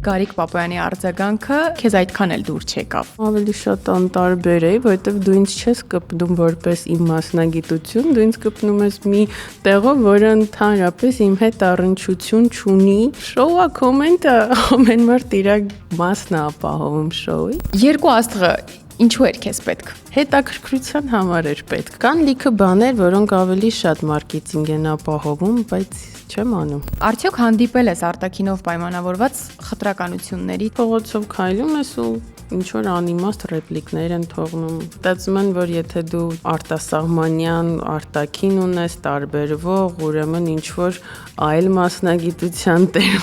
Գարիկ Պապոյանի արձագանքը քեզ այդքան էլ դուր չեկավ։ Ավելի շատ անտարբեր է, որովհետև դու ինձ չես կպնում որպես իմ մասնագիտություն, դու ինձ կպնում ես մի տեղով, որը ընդհանրապես իմ հետ առնչություն չունի։ Շոուա կոմենտը ամեն մարդ իր մասն է ապահովում շոուի։ Երկու աստղը ինչու էր քեզ պետք։ Հետաքրքրության համար էր պետք։ Կան լիքը բաներ, որոնք ավելի շատ մարքեթինգ են ապահովում, բայց չեմ անում։ Արդյոք հանդիպել ես արտաքինով պայմանավորված խտրականությունների։ Փողոցով քայլում ես ու ինչ որ անիմաստ ռեպլիկներ են թողնում։ Մտածում են, որ եթե դու արտասահմանյան արտաքին ունես, տարբերվող, ուրեմն ինչ որ այլ մասնագիտության տեր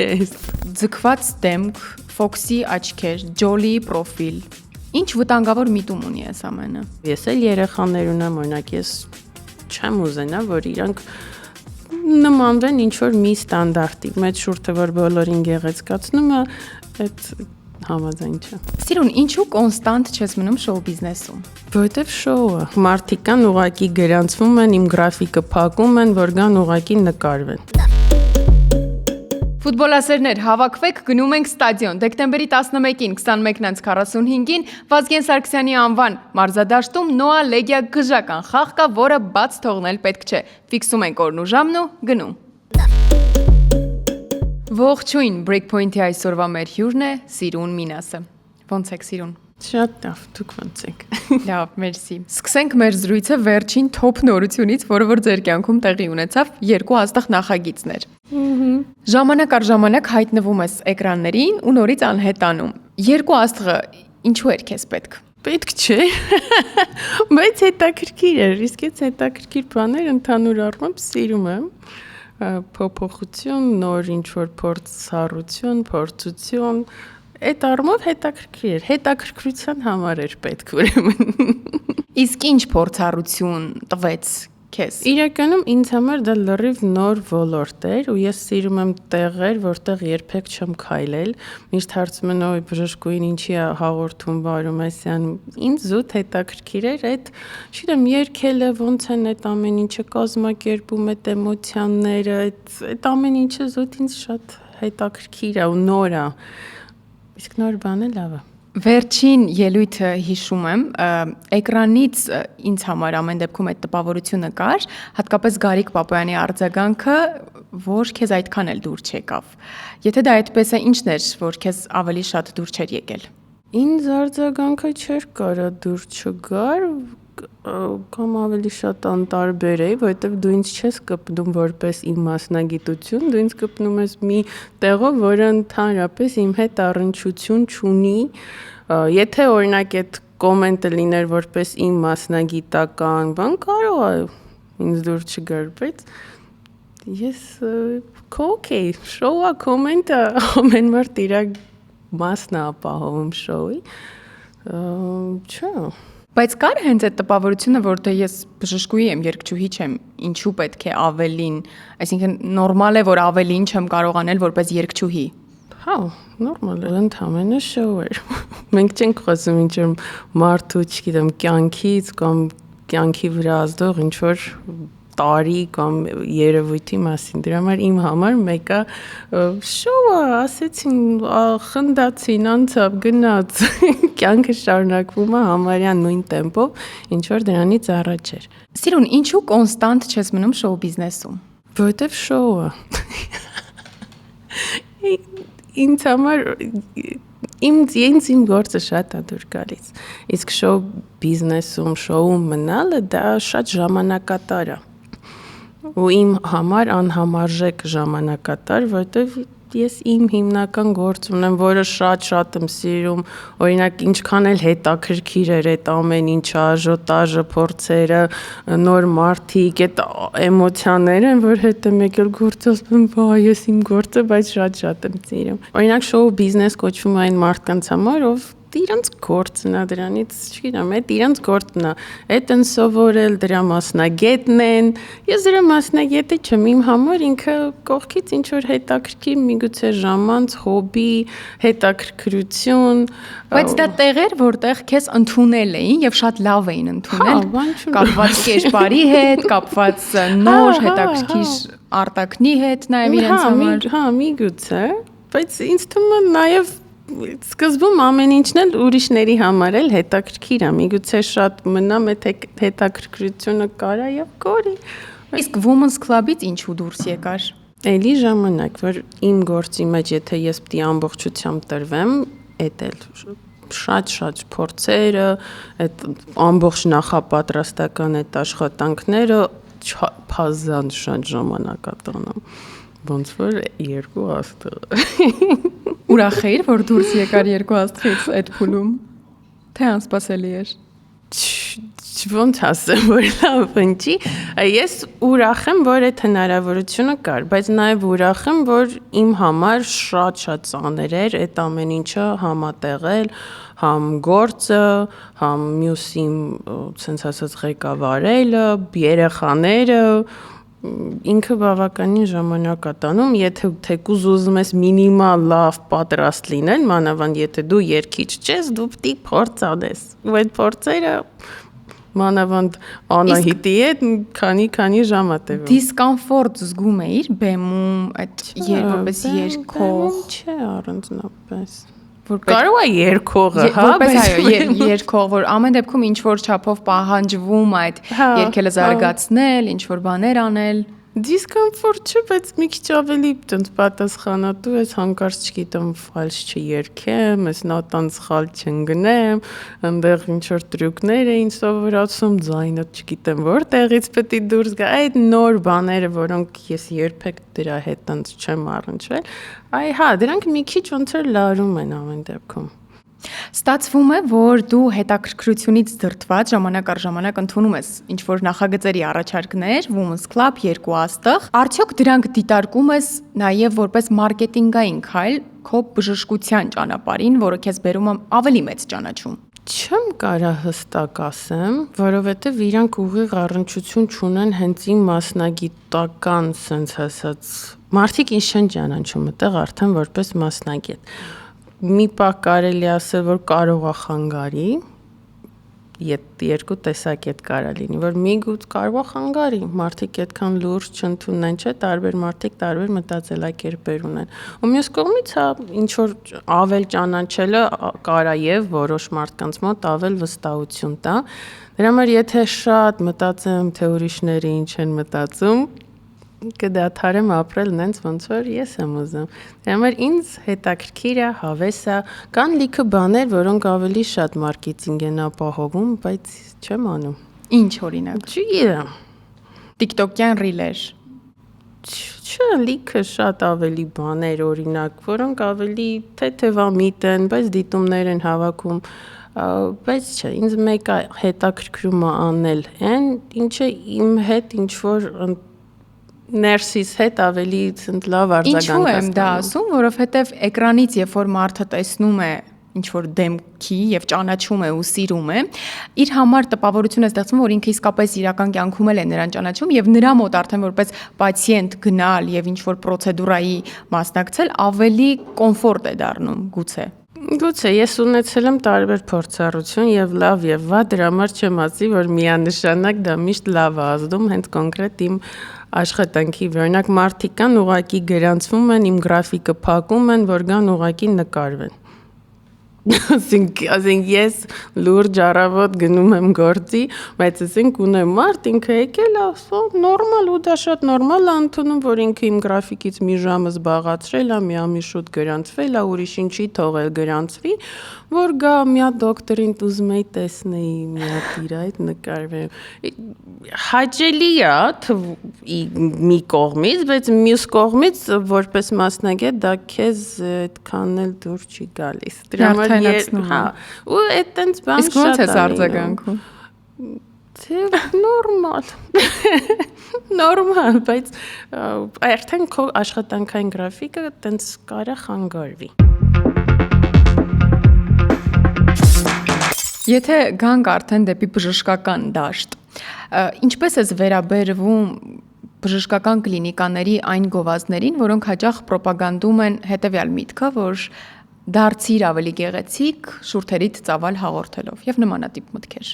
ես։ Ձգված դեմք, Ֆոքսի աչքեր, Ջոլիի պրոֆիլ։ Ինչ վտանգավոր միտում ունի այս ամենը։ Ես էլ երեխաներ ունեմ, օրինակ ես չեմ ուզենա, որ իրանք նմանվեն ինչ որ մի ստանդարտի։ Մեծ շուրթը, որ բոլորին գեղեցկացնում է, այդ համաձայն չէ։ Սիրուն, ինչու կոնստանտ չես մնում շոու բիզնեսում։ Որովհետև շոուը մարդիկ կան ուղակի գրանցվում են, իմ գրաֆիկը փակում են, որ գան ուղակի նկարվեն։ Ֆուտբոլասերներ, հավաքվեք, գնում ենք ստադիոն։ Դեկտեմբերի 11-ին 21:45-ին Վազգեն Սարգսյանի անվան մարզադաշտում Նոա Լեգիա գժական խաղ կա, որը բաց թողնել պետք չէ։ Ֆիքսում ենք օրն ու ժամն ու գնում։ Ողջույն, Breakpoint-ի այսօրվա մեր հյուրն է Սիրուն Մինասը։ Ոնց եք, Սիրուն։ Շատ լավ, դուք ոնց եք։ Լավ, մերսի։ Սկսենք մեր զրույցը վերջին top նորությունից, որը որ ձեր կյանքում տեղի ունեցավ, երկու աստղ նախագիծներ։ Ժամանակ առ ժամանակ հայտնվում ես էկրաններին ու նորից անհետանում։ Երկու աստղը ինչու էր քեզ պետք։ Պետք չէ, բայց հետաքրքիր էր, իսկ այդ հետաքրքիր բաներ ընդհանուր առմամբ սիրում եմ։ Փոփոխություն, նոր ինչ-որ փորձառություն, փորձություն, այդ առումով հետաքրքիր էր, հետաքրքրության համար էր պետք ուրեմն։ Իսկ ինչ փորձառություն տվեց քեզ։ Իրականում ինձ համար դա լրիվ նոր ոլորտ էր ու ես սիրում եմ տեղեր, որտեղ երբեք չեմ քայլել։ Միշտ հարցում են, օй, բժշկուհին ինչի է հաղորդում վարում այսյան։ Ինձ զուտ հետաքրքիր էր այդ, չգիտեմ, երգելը, ոնց են այդ ամեն ինչը կազմակերպում, այդ էմոցիաները, այդ ամեն ինչը զուտ ինձ շատ հետաքրքիր է ու նոր է։ Իսկ նոր բանը լավ է։ Վերջին ելույթը հիշում եմ, էկրանից ինձ համար ամեն դեպքում այդ տպավորությունը կար, հատկապես Գարիկ Պապոյանի արձագանքը, որ քեզ այդքան էլ դուր չեկավ։ Եթե դա այդպես է, ինչն էր, որ քեզ ավելի շատ դուր չէր եկել։ Ինձ արձագանքը չէր կարա դուր չգար, կամ ավելի շատ անտարբեր է, որովհետև դու ինձ չես կպնում որպես իմ մասնագիտություն, դու ինձ կպնում ես մի տեղով, որը ընդհանրապես իմ հետ առնչություն չունի։ Եթե օրինակ այդ կոմենտը լիներ որպես իմ մասնագիտական բան, կարող է ինձ դուր չգար, բայց ես օքեյ, շոուա կոմենտը ամեն մարդ իր մասն է ապահովում շոուի։ Չէ։ Բայց կար հենց այդ տպավորությունը, որ դե ես բժշկուհի եմ, երգչուհի չեմ, ինչու պետք է ավելին, այսինքն նորմալ է, որ ավելին չեմ կարող անել որպես երգչուհի։ Հա, նորմալ է, ընդհանրապես շոու էր։ Մենք չենք խոսում ինչ-որ մարդու, չգիտեմ, կյանքից կամ կյանքի վրա ազդող ինչ-որ տարի կամ երևույթի մասին։ Դրա համար իմ համար մեկը շոուը, ասեցին, խնդացին, անցավ, գնաց, կյանքը շարունակվում է համարյա նույն տեմպով, ինչ որ դրանից առաջ էր։ Սիրուն, ինչու կոնստանտ չես մնում շոու բիզնեսում։ Որովհետև շոուը։ Ինձ համար իմ գործը շատ է դուր գալիս։ Իսկ շոու բիզնեսում, շոուում մնալը դա շատ ժամանակատար է։ Ու իմ համար անհամարժեք ժամանակատար, որովհետև ես իմ հիմնական գործ ունեմ, որը շատ եմ սիրում, օրինակ ինչքան էլ հետաքրքիր էր այդ ամեն ինչ, աժոտաժը, փորձերը, նոր մարդիկ, այդ էմոցիաները, որ հետ եմ եկել գործը, ասում եմ, վայ, ես իմ գործը, բայց շատ եմ սիրում։ Օրինակ շոու բիզնես կոչվում է այն մարդկանց համար, ով իրանց գործն է, դրանից, չգիտեմ, այդ իրանց գործն է, այդ են սովորել, դրա մասնագետն են, ես դրա մասնագետը չեմ, իմ համար ինքը կողքից ինչ-որ հետաքրքիր, միգուցե ժամանց, հոբի, հետաքրքրություն։ Բայց դա տեղեր, որտեղ քեզ ընդունել էին եւ շատ լավ էին ընդունել, կապված կերպարի հետ, կապված նոր հետաքրքիր արտակնի հետ, նաեւ իրենց համար։ Հա, միգուցե։ բայց ինձ թվում է նաև սկզբում ամեն ինչն էլ ուրիշների համար էլ հետաքրքիր է, միգուցե շատ մնա մեծ հետաքրքրությունը կարա եւ կորի։ Իսկ Women's Club-ից ինչու դուրս եկար։ Էլի ժամանակ, որ իմ գործի մեջ եթե ես պիտի ամբողջությամբ տրվեմ, էդ էլ շատ փորձերը, այդ ամբողջ նախապատրաստական այդ աշխատանքները փազան շատ ժամանակ է տանում։ Ոնց որ երկու աստղ։ Ուրախ էիր, որ դուրս եկար երկու աստղից այդ փուլում։ Թե անսպասելի էր։ Ոնց ասեմ, որ լավ ընչի, ես ուրախ եմ, որ այդ հնարավորությունը կար, բայց նաև ուրախ եմ, որ իմ համար շատ ծանր էր այդ ամեն ինչը համատեղել, համ գործը, համ մյուսին, ցենց ասած, ղեկավարելը, երեխաները, ինքը բավականին ժամանակ է տանում, եթե թեկուզ ուզում ես մինիմալ լավ պատրաստ լինել, մանավանդ եթե դու երգիչ չես, դու պիտի փորձ անես, ու այդ փորձերը մանավանդ Անահիտի հետ քանի ժամ է տևում։ Դիսկոմֆորտ զգում էիր բեմում այդ որպես երգող։ Չէ, առանձնապես։ Որ կարող է երգողը, հա, որպես այո, երգող, որ ամեն դեպքում ինչ որ չափով պահանջվում այդ երգելը զարգացնել, ինչ որ բաներ անել։ Դիսկոմֆորտ չէ, բայց մի քիչ ավելի տենց պատասխանատու ես, հանկարծ չգիտեմ ֆալշ չերգեմ, ես նոտան սխալ չընկնեմ, այնտեղ ինչ որ տրյուկներ էին սովորացում, ձայնը չգիտեմ որտեղից պետք է դուրս գա, այդ նոր բաները, որոնք ես երբեք դրա հետ տենց չեմ առնչվել, այ հա, դրանք մի քիչ ոնց որ լարում են ամեն դեպքում։ Ստացվում է, որ դու հետաքրքրությունից դրդված ժամանակ առ ժամանակ ընդունում ես ինչ-որ նախագծերի առաջարկներ, Women's Club, երկու աստղ, արդյոք դրանք դիտարկում ես նաև որպես մարքեթինգային քայլ քո բժշկության ճանապարհին, որը քեզ բերում է ավելի մեծ ճանաչում։ Չեմ կարա հստակ ասեմ, որովհետև իրանք ուղիղ առնչություն չունեն հենց իմ մասնագիտական, sense ասած, մարդիկ ինձ չեն ճանաչում այդտեղ արդեն որպես մասնագետ։ Մի պահ կարելի ասել, որ կարող է խանգարի, երկու տեսակետ կարա լինի, որ միգուցե կարող է խանգարի, մարդիկ այդքան լուրջ չընդունեն, չէ, տարբեր մարդիկ տարբեր մտածելակերպեր ունեն։ Ու մյուս կողմից հա ինչ որ ավել ճանաչելը կարա եւ որոշ մարդկանց մոտ ավել վստահություն տա։ Դրա համար եթե շատ մտածեմ, թե ուրիշները ինչ են մտածում, կդադարեմ ապրել նենց ոնց որ ես եմ ուզում։ Դրա համար ինձ հետաքրքիր է, հավես է, կան լիքը բաներ, որոնք ավելի շատ մարքեթինգ են ապահովում, բայց չեմ անում։ Ինչ օրինակ։ Չգիտեմ։ TikTok-յան ռիլեր։ Չէ, լիքը շատ ավելի բաներ, օրինակ, որոնք ավելի թեթևամիտ են, բայց դիտումներ են հավաքում, բայց չէ, ինձ մեկը հետաքրքրում է անել, այն ինչը իմ հետ ինչ որ ներսիս հետ ավելի լավ արձագանք Ինչու եմ դա ասում, որովհետև էկրանից երբ որ մարդը տեսնում է ինչ որ դեմքի եւ ճանաչում է ու սիրում է, իր համար տպավորություն է ստեղծում, որ ինքը իսկապես իրական կյանքում էլ է նրան ճանաչում եւ նրա մոտ արդեն որպես պացիենտ գնալ եւ ինչ որ պրոցեդուրայի մասնակցել ավելի կոմֆորտ է դառնում գուցե։ Գուցե ես ունեցել եմ տարբեր փորձառություն եւ լավ եւ վատ, դրա համար չեմ ասի, որ միանշանակ դա միշտ լավ է ազդում, հենց կոնկրետ իմ աշխատանքի օրինակ մարդիկ կան ուղակի գրանցվում են, իմ գրաֆիկը փակում են, որ գան ուղակի նկարվեն։ Ասենք ես լուրջ առավոտ գնում եմ գործի, բայց ասենք ունեմ մարդ, ինքը եկել է, նորմալ ու դա շատ նորմալ է ընդունում, որ ինքը իմ գրաֆիկից մի ժամը զբաղացրել է, մի ամի շուտ գրանցվել է, ուրիշին չի թողել գրանցվի, որ գա մի հատ դոկտորին ուզում էի տեսնեի, մի հատ իր այդ նկարվեմ։ Հաճելի է մի կողմից, բայց մյուս կողմից որպես մասնագետ դա քեզ այդքան էլ դուր չի գալիս։ Դրա համար հա, ու այդ տենց բան շատ է։ Իսկ ո՞նց է արձագանքում։ Թե նորմալ։ Նորմալ, բայց արդեն քո աշխատանքային գրաֆիկը տենց կարա խանգարվի։ Եթե գանք արդեն դեպի բժշկական դաշտ, ինչպես ես վերաբերվում բժշկական կլինիկաների այն գովազդներին, որոնք հաճախ պրոպագանդում են հետևյալ միտքը, որ դարձիր ավելի գեղեցիկ շուրթերիդ ծավալ հաղորդելով եւ նմանատիպ մտքեր։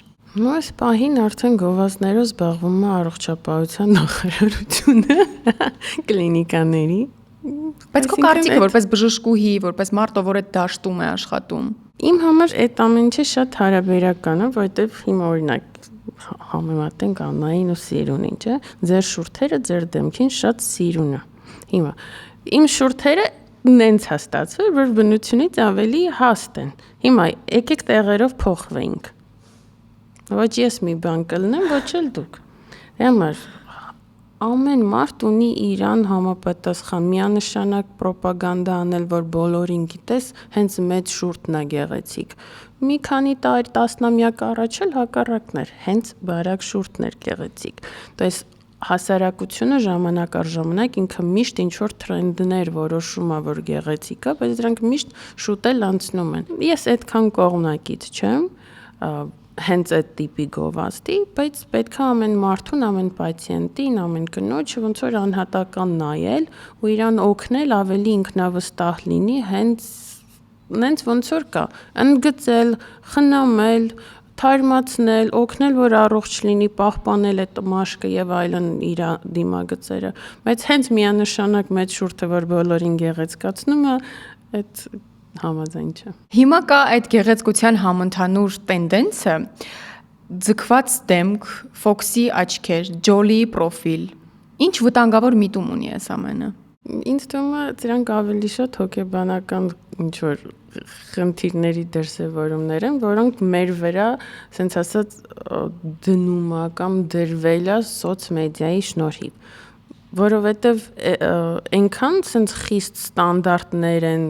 Այս պահին արդեն գովազդներով զբաղվում է առողջապահության նախարարությունը կլինիկաների, Բայց քո կարծիքը որպես բժշկուհի, որպես մարդ, ով որ այդ դաշտում է աշխատում։ Իմ համար այդ ամեն ինչը շատ հարաբերական է, որովհետև հիմա օրինակ համեմատենք Աննային ու Սիրունին, չէ՞։ Ձեր շուրթերը ձեր դեմքին շատ սիրուն է։ Հիմա իմ շուրթերը նենց է ստացվել, որ բնությունից ավելի հաստ են։ Հիմա եկեք տեղերով փոխվենք։ Ոչ ես մի բան կլնեմ, ոչ էլ դուք։ Համար ամեն մարդ ունի իրան համապատասխան միանշանակ պրոպագանդա անել, որ բոլորին գիտես, հենց մեծ շուրթն է գեղեցիկ։ Մի քանի տարի տասնամյակ առաջ էլ հակառակն էր, հենց բարակ շուրթն էր գեղեցիկ։ Տես հասարակությունը ժամանակ առ ժամանակ ինքը միշտ ինչ-որ թրենդներ որոշում է, որ գեղեցիկ է, բայց դրանք միշտ շուտել անցնում են։ Ես այդքան կողմնակից չեմ, հենց այդ տիպի գովազդի, բայց պետք է ամեն մարդուն, ամեն պացիենտին, ամեն կնոջը ոնց որ անհատական նայել ու իրան օգնել ավելի ինքնավստահ լինի, հենց ոնց որ կա, ընդգծել, խնամել, թարմացնել, օգնել, որ առողջ լինի, պահպանել այդ մաշկը եւ այլն իր դիմագծերը, բայց հենց միանշանակ մեծ շուրթը, որ բոլորին գեղեցկացնում է, այդ համաձայն չէ։ Հիմա կա այդ գեղեցկության համընդհանուր տենդենսը, ձգված դեմք, Ֆոքսի աչքեր, Ջոլիի պրոֆիլ։ Ինչ վտանգավոր միտում ունի այս ամենը։ Ինձ թվում է դրանք ավելի շատ հոգեբանական ինչ-որ խնդիրների դրսևորումներ են, որոնք մեր վրա, ասենց ասած, դնում է կամ դրվել է սոցմեդիայի շնորհիվ, որովհետև այնքան ասենց խիստ ստանդարտներ են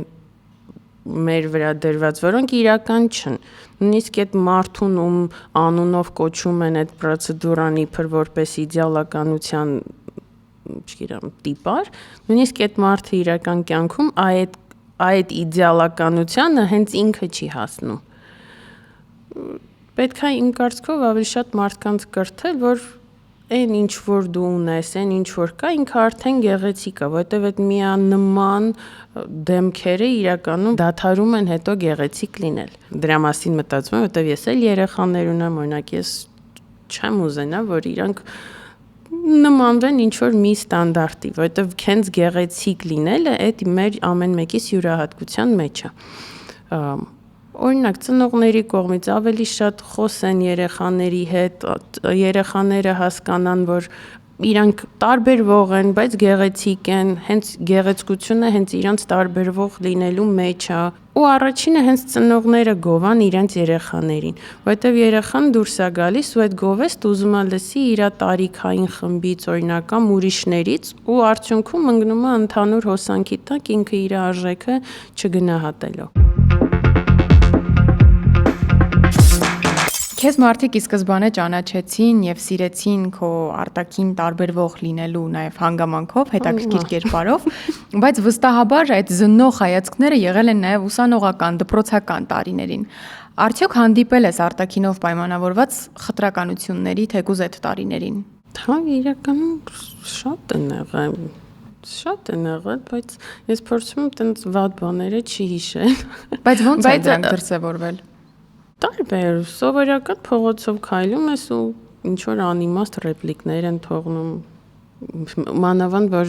մեր վրա դրված, որոնք իրական չեն։ Նույնիսկ այդ մարդուն ում անունով կոչում են այդ պրոցեդուրան իբր որպես իդեալականության, չգիտեմ, տիպար, նույնիսկ այդ մարդը իրական կյանքում այդ իդեալականությանը հենց ինքը չի հասնում։ Պետք է իմ կարծիքով ավելի շատ մարդկանց կրթել, որ այն ինչ որ դու ունես, այն ինչ որ կա, ինքը արդեն գեղեցիկ է, որովհետև այդ միանման դեմքերը իրականում դադարում են հետո գեղեցիկ լինել։ Դրա մասին մտածում եմ, որովհետև ես էլ երեխաներ ունեմ, օրինակ ես չեմ ուզենա, որ իրանք նմանվեն ինչ որ մի ստանդարտի, որովհետև հենց գեղեցիկ լինելը այդ մեր ամեն մեկիս յուրահատկության մեջ է։ Օրինակ ծնողների կողմից ավելի շատ խոսեն երեխաների հետ, երեխաները հասկանան, որ իրանք տարբերվող են, բայց գեղեցիկ են, հենց գեղեցկությունը հենց իրանց տարբերվող լինելու մեջ է, ու առաջինը հենց ծնողները գովան իրենց երեխաներին, որովհետև երեխան դուրս է գալիս ու այդ գովեստ ուզում է լսի իր տարիքային խմբից, օրինակ կամ ուրիշներից, ու արդյունքում ընկնում է ընդհանուր հոսանքի տակ ինքը իր արժեքը չգնահատելով։ Քեզ մարդիկ ի սկզբանե ճանաչեցին եւ սիրեցին քո արտաքին տարբերվող լինելու նաեւ հանգամանքով, հետաքրքիր կերպարով, բայց վստահաբար այդ զննող հայացքները եղել են նաեւ ուսանողական, դպրոցական տարիներին։ Արդյոք հանդիպել ես արտաքինով պայմանավորված խտրականությունների թեկուզ այդ տարիներին։ Հա, իրականում շատ են եղել, բայց ես փորձում եմ տենց վատ բաները չհիշել։ Բայց ո՞նց է դրանք դրսևորվել։ Տարբեր, սովորական փողոցով քայլում ես ու ինչ-որ անիմաստ ռեպլիկներ են թողնում, մանավանդ, որ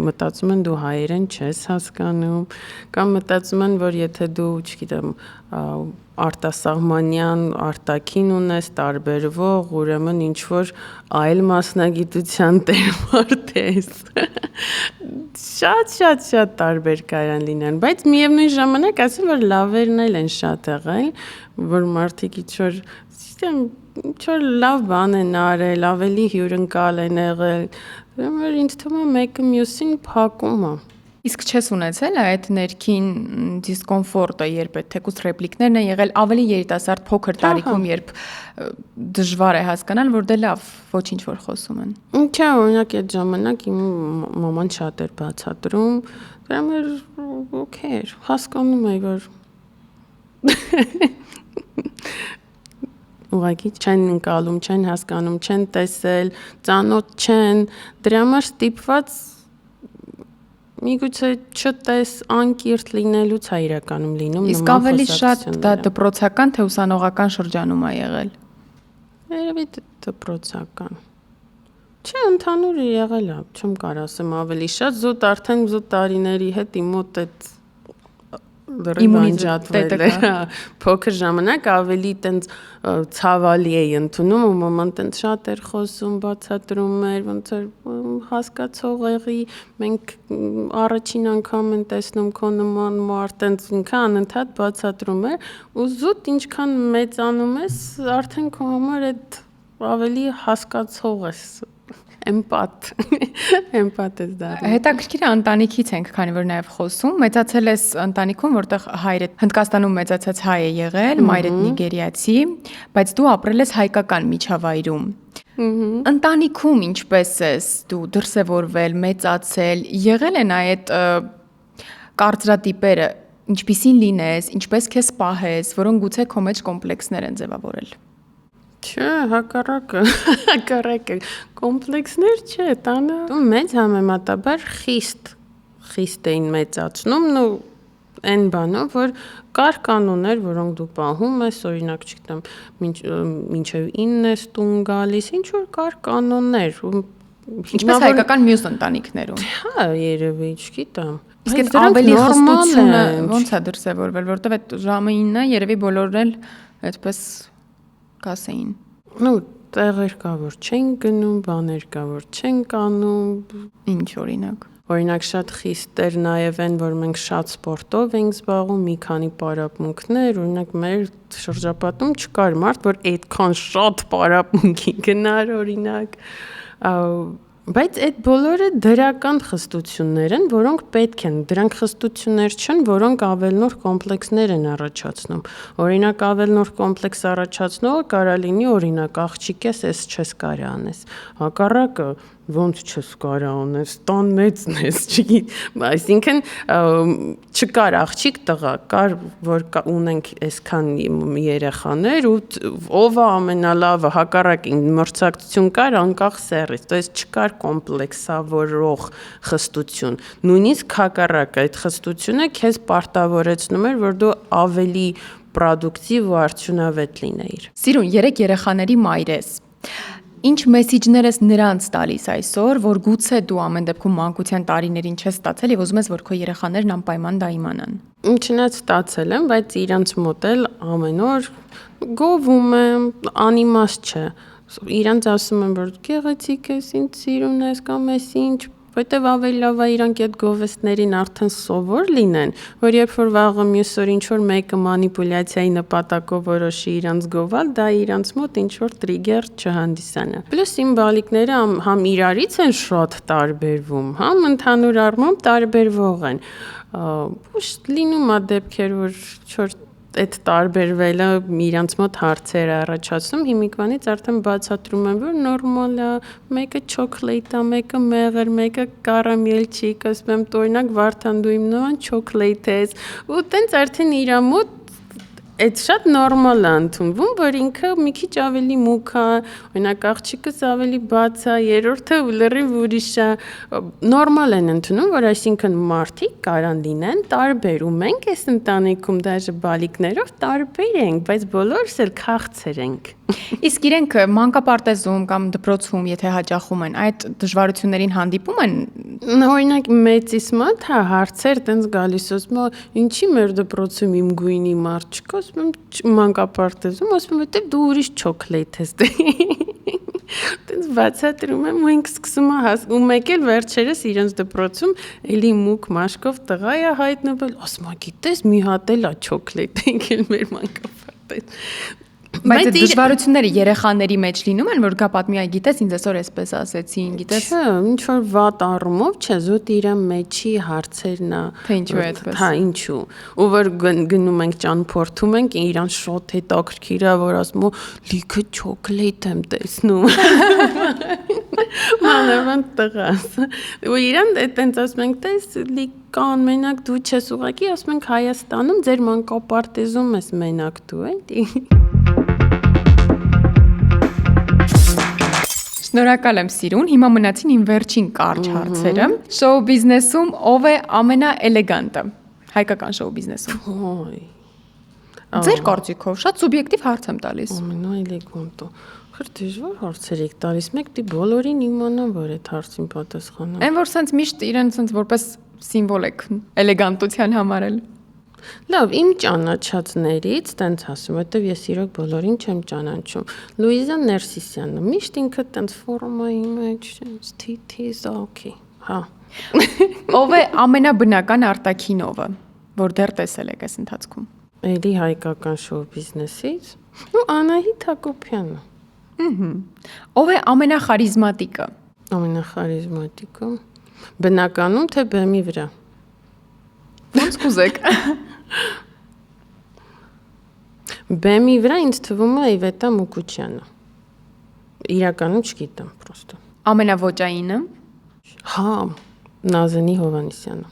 մտածում են դու հայերեն չես հասկանում, կամ մտածում են, որ եթե դու, չգիտեմ, արտասահմանյան արտաքին ունես, տարբերվող, ուրեմն ինչ-որ այլ մասնագիտության տերմարդ ես։ Շատ տարբեր կարան լինեն, բայց միևնույն ժամանակ ասեմ, որ լավերն էլ են շատ եղել, որ մարդիկ ինչ-որ լավ բան են արել, ավելի հյուրընկալ են եղել, որ ինձ թվում է մեկը մյուսին փակում է։ Իսկ չես ունեցել այդ ներքին դիսկոմֆորտը, երբ այդ թեկուզ ռեպլիկներն են եղել ավելի երիտասարդ փոքր տարիքում, երբ դժվար է հասկանալ, որ դե լավ, ոչինչ որ խոսում են։ Չէ, օրինակ այդ ժամանակ իմ մաման շատ էր բացատրում, դրա մեր օքեյ էր, հասկանում էի, որ ուղղակի չեն ընկալում, չեն հասկանում, չեն տեսել, ծանոթ չեն, դրա համար ստիպված միգուցե չտես անկիրթ լինելուց է իրականում լինում նման խոսակցությունները։ Իսկ ավելի շատ դա դպրոցական թե ուսանողական շրջանում է եղել։ Երևի դպրոցական։ Չէ, ընդհանուր եղել է, չեմ կարող ասեմ ավելի շատ, զուտ արդեն զուտ տարիների հետ իմ մոտ այդ Իմունիտետը կա։ Փոքր ժամանակ ավելի տենց ցավալի էի ընդունում ու մաման տենց շատ էր խոսում, բացատրում էր, ոնց էր հասկացող եղի, մենք առաջին անգամ են տեսնում քո նման մարդ, տենց ինքը անընդհատ բացատրում էր ու զուտ ինչքան մեծանում ես, արդեն քո համար այդ ավելի հասկացող ես էմպաթ ես դառնում։ Հետաքրքիր է ընտանիքից ենք, քանի որ նաև խոսում, մեծացել ես ընտանիքում, որտեղ հայրդ Հնդկաստանում մեծացած հայ է եղել, մայրդ նիգերիացի, բայց դու ապրել ես հայկական միջավայրում։ Ընտանիքում ինչպես ես դու դրսևորվել, մեծացել, եղել են այդ կարծրատիպերը, ինչպիսին լինես, ինչպես քեզ պահես, որոնք գուցե քո մեջ կոմպլեքսներ են ձևավորել։ Չէ, հակառակը կոմպլեքսներ չէ, տանը մեծ համեմատաբար խիստ էին մեծացնում ու այն բանով, որ կար կանոններ, որոնք դու պահում ես, օրինակ, չգիտեմ, մինչև 9 ես տուն գալիս, ինչ որ կար կանոններ ու Ինչպես հայկական մյուս ընտանիքներում։ Հա, երևի, չգիտեմ։ Իսկ այդ ավելի խստությունը ո՞նց է դրսևորվել, որտեվ այդ ժամը 9-ը երևի բոլորն էլ այդպես կասեին։ Ну, տեղեր կա, որ չեն գնում, բաներ կա, որ չեն կանում։ Ինչ օրինակ։ Օրինակ շատ խիստ էր նաև այն, որ մենք շատ սպորտով ենք զբաղվում, մի քանի պարապմունքներ, օրինակ մեր շրջապատում չկար մարդ, որ այդքան շատ պարապմունքի գնար, օրինակ, բայց այդ բոլորը դրական խստություններ են, որոնք պետք են, դրանք խստություններ չեն, որոնք ավելնոր կոմպլեքսներ են առաջացնում։ Օրինակ ավելնոր կոմպլեքս առաջացնողը կարա լինի, օրինակ աղջիկ ես, ես չես կարա անես։ Հակառակը ոնց չես կարա անես, տան մեծն ես, չգիտեմ, այսինքն չկար աղջիկ տղա, կար որ ունենք այսքան երեխաներ ու ով է ամենալավը, հակառակին մրցակցություն կար անկախ սեռից, то есть չկար կոմպլեքսավորող խստություն։ Նույնիսկ հակառակը այդ խստությունը քեզ պարտավորեցնում էր, որ դու ավելի պրոդուկտիվ ու արդյունավետ լինեիր։ Սիրուն, 3 երեխաների մայր ես։ Ինչ մեսիջներ ես նրանց տալիս այսօր, որ գուցե դու ամեն դեպքում մանկության տարիներին չես ստացել եւ ուզում ես, որ քո երեխաներն անպայման դա իմանան։ Չնայած ստացել եմ, բայց իրանց մոտ էլ ամեն օր գովում եմ, անիմաստ չէ։ Իրանց ասում եմ, որ գեղեցիկ ես, ինձ սիրուն ես կամ ես ինչ, որտեվ ավելի լավ է իրանք այդ գովեստներին արդեն սովոր լինեն, որ երբ որ վաղը մյուս օր ինչ որ մեկը մանիպուլյացիայի նպատակով որոշի իրանց գովալ, դա իրանց մոտ ինչ որ տրիգեր չհանդիսանա։ Պլյուս իմ բալիկները համ իրարից են շատ տարբերվում, համ ընդհանուր առմամբ տարբերվող են։ Ու լինում է դեպքեր, որ այդ տարբերվելը իրանց մոտ հարցեր առաջացնում, հիմիկվանից արդեն բացատրում եմ, որ նորմալ է, մեկը չոկոլեյտ է, մեկը մեղր, մեկը կարամելչիկ, ասում եմ, օրինակ Վարդան դու իմ նման չոկոլեյտ ես, ու տենց արդեն իր մոտ այդ շատ նորմալ է ընդունվում, որ ինքը մի քիչ ավելի մուք է, օրինակ աղջիկս ավելի բաց է, երրորդը լրիվ ուրիշ է, նորմալ են ընդունում, որ այսինքն մարդիկ կարան լինեն տարբեր ու մենք այս ընտանիքում դաժե բալիկներով տարբեր ենք, բայց բոլորս էլ քաղցր ենք։ Իսկ իրենք մանկապարտեզում կամ դպրոցում, եթե հաճախում են, այդ դժվարություններին հանդիպում են։ Օրինակ մեծիս մոտ հարցեր տենց գալիս, ասում եմ, ինչի մեր դպրոցում իմ գույնի մարդ չկա, ասում եմ, մանկապարտեզում, ասում եմ, որտեվ դու ուրիշ չոկոլեյտ ես Տենց բացատրում եմ ու ինք սկսում է ու մեկ էլ վերջերս իրենց դպրոցում էլի մուկ մաշկով տղա է հայտնվել, ասում եմ, գիտես, մի հատ էլ է չոկոլեյտ եկել մեր մանկապարտեզ։ Բայց այդ դժվարությունները երեխաների մեջ լինում են, որ գա պատմի, այ գիտես, ինձ այսօր էսպես ասեցին, գիտես։ Չէ, ինչ որ վատ առումով չէ, զուտ իր մեջի հարցերն է։ Թե ինչու է այդպես։ Հա, ինչու։ Ու որ գնում ենք ճանապարհորդում ենք, իրան շատ հետաքրքիր է, որ ասում ու լիքը չոկոլեյտ եմ տեսնում։ Մանավանդ տղաս։ Ու իրան այտենց ասում ենք, տես կան մենակ դու չես ուղղակի, ասում ենք Հայաստանում ձեր մանկապարտեզում ես մենակ դու, էլի։ Շնորհակալ եմ Սիրուն, հիմա մնացին իմ վերջին կարճ հարցերը։ Շոու բիզնեսում ով է ամենաէլեգանտը։ Հայկական շոու բիզնեսում։ Ձեր կարծիքով շատ սուբյեկտիվ հարց եմ տալիս։ Ամենաէլեգանտը։ Ախր դժվար հարցեր եք տալիս, մեկ դի բոլորին իմանան, որ այդ հարցին պատասխանան։ Այն որ սենց միշտ իրեն սենց որպես սիմվոլ եք էլեգանտության համարել։ Լավ, իմ ճանաչածներից տենց ասում, որտեվ ես իրոք բոլորին չեմ ճանաչում։ Լուիզա Ներսիսյանը միշտ ինքը տենց ֆորմայի մեջ, թիթիզ, օքեյ։ Հա։ Ով է ամենաբնական արտաքինովը, որ դեռ տեսել եք այս ընթացքում։ Էլի հայկական շոու բիզնեսից։ Ու Անահիտ Հակոբյանը։ Ով է ամենախարիզմատիկը։ Ամենախարիզմատիկը։ Բնականում թե բեմի վրա։ Ոնց կուզեք։ Բեմի վրա ինձ թվում է Իվետա Մուկուչյանը։ Իրականում չգիտեմ պրոստը։ Ամենավոճայինը։ Հա, Նազենի Հովանեսյանը։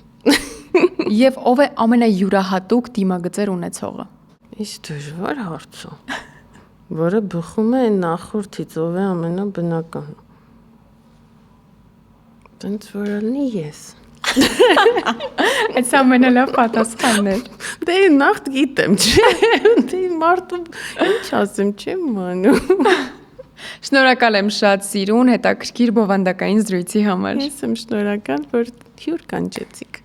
Եվ ով է ամենայուրահատուկ դիմագծեր ունեցողը։ Իսկ դժվար հարց է, որը բխում է նախորդից, ով է ամենաբնականը։ Տենց որ լինի ես։ Այս ամենալավ պատասխանն էր։ Դե նախ գիտեմ, չէ։ Դե մարդու ինչ ասեմ, չեմ մանում։ Շնորհակալ եմ շատ սիրուն, հետաքրքիր բովանդակային զրույցի համար։ Ես եմ շնորհակալ, որ հյուր կանչեցիք։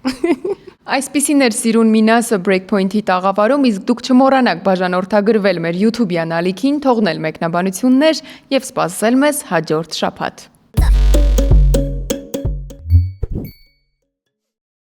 Այսպիսին էր սիրուն Մինասը Breakpoint-ի տաղավարում, իսկ դուք չմոռանաք բաժանորդագրվել մեր YouTube-յան ալիքին, թողնել մեկնաբանություններ եւ սպասել մեզ հաջորդ շաբաթ։